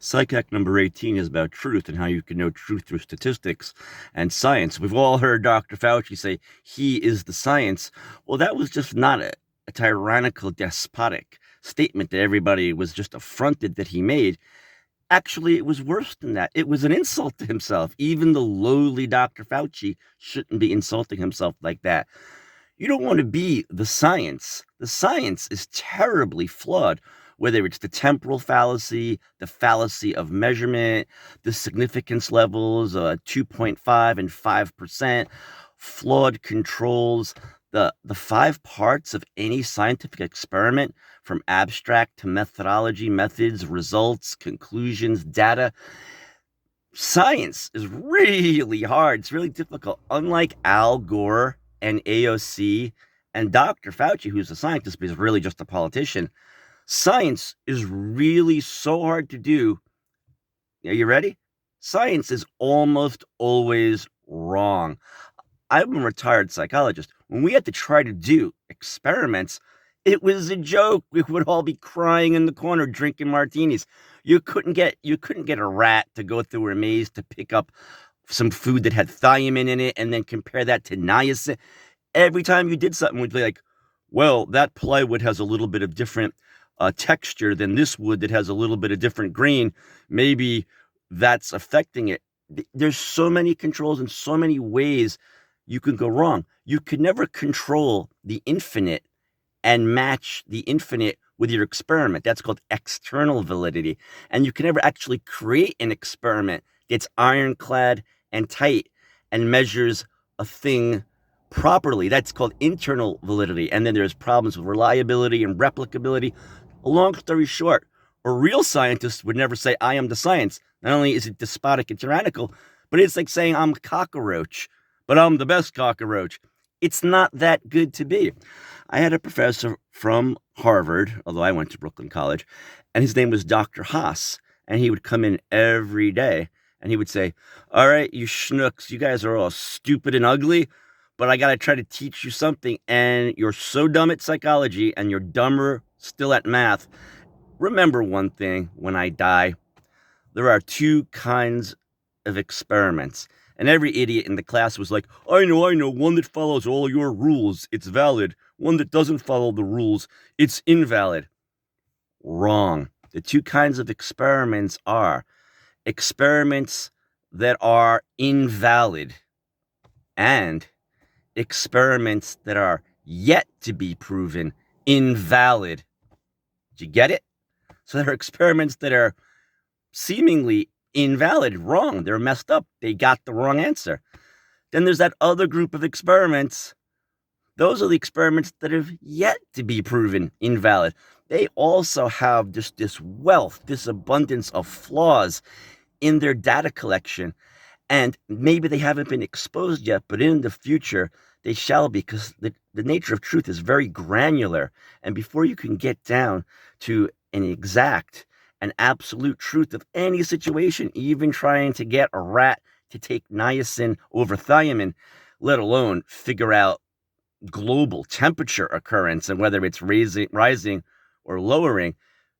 Psych Hack number 18 is about truth and how you can know truth through statistics and science. We've all heard Dr. Fauci say he is the science. Well, that was just not a tyrannical, despotic statement that everybody was just affronted that he made. Actually, it was worse than that. It was an insult to himself. Even the lowly Dr. Fauci shouldn't be insulting himself like that. You don't want to be the science. The science is terribly flawed, whether it's the temporal fallacy, the fallacy of measurement, the significance levels, 2.5 and 5%, flawed controls, the five parts of any scientific experiment, from abstract to methodology, methods, results, conclusions, data. Science is really hard. It's really difficult. Unlike Al Gore and AOC and Dr. Fauci, who's a scientist but is really just a politician, science is really so hard to do. Are you ready? Science is almost always wrong. I'm a retired psychologist. When we had to try to do experiments, it was a joke. We would all be crying in the corner, drinking martinis. You couldn't get a rat to go through a maze to pick up some food that had thiamine in it and then compare that to niacin. Every time you did something, we'd be like, well, that plywood has a little bit of different texture than this wood that has a little bit of different grain. Maybe that's affecting it. There's so many controls and so many ways you can go wrong. You could never control the infinite and match the infinite with your experiment. That's called external validity. And you can never actually create an experiment that's ironclad and tight and measures a thing properly. That's called internal validity. And then there's problems with reliability and replicability. A long story short, a real scientist would never say, I am the science. Not only is it despotic and tyrannical, but it's like saying I'm a cockroach, but I'm the best cockroach. It's not that good to be. I had a professor from Harvard, although I went to Brooklyn College, and his name was Dr. Haas. And he would come in every day and he would say, all right, you schnooks, you guys are all stupid and ugly, but I got to try to teach you something. And you're so dumb at psychology and you're dumber still at math. Remember one thing when I die, there are two kinds of experiments. And every idiot in the class was like, I know, one that follows all your rules, it's valid. One that doesn't follow the rules, it's invalid. Wrong. The two kinds of experiments are experiments that are invalid and experiments that are yet to be proven invalid. Did you get it? So there are experiments that are seemingly invalid, wrong. They're messed up. They got the wrong answer. Then there's that other group of experiments. Those are the experiments that have yet to be proven invalid. They also have just this wealth, this abundance of flaws in their data collection. And maybe they haven't been exposed yet, but in the future, they shall be, because the nature of truth is very granular. And before you can get down to an exact and absolute truth of any situation, even trying to get a rat to take niacin over thiamine, let alone figure out global temperature occurrence and whether it's rising or lowering.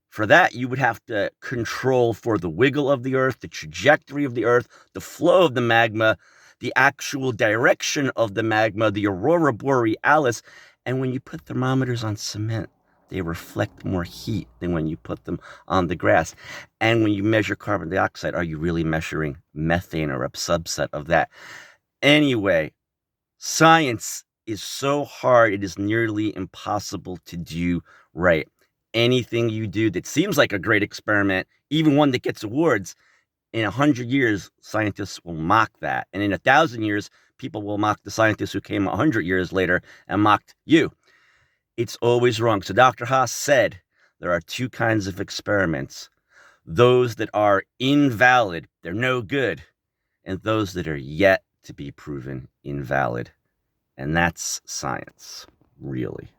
For that, you would have to control for the wiggle of the earth, the trajectory of the earth, the flow of the magma, the actual direction of the magma, the aurora borealis. And when you put thermometers on cement, they reflect more heat than when you put them on the grass. And when you measure carbon dioxide, are you really measuring methane or a subset of that? Anyway, science is so hard, it is nearly impossible to do right. Anything you do that seems like a great experiment, even one that gets awards, in 100 years, scientists will mock that. And in 1,000 years, people will mock the scientists who came 100 years later and mocked you. It's always wrong. So Dr. Haas said there are two kinds of experiments. Those that are invalid, they're no good, and those that are yet to be proven invalid. And that's science, really.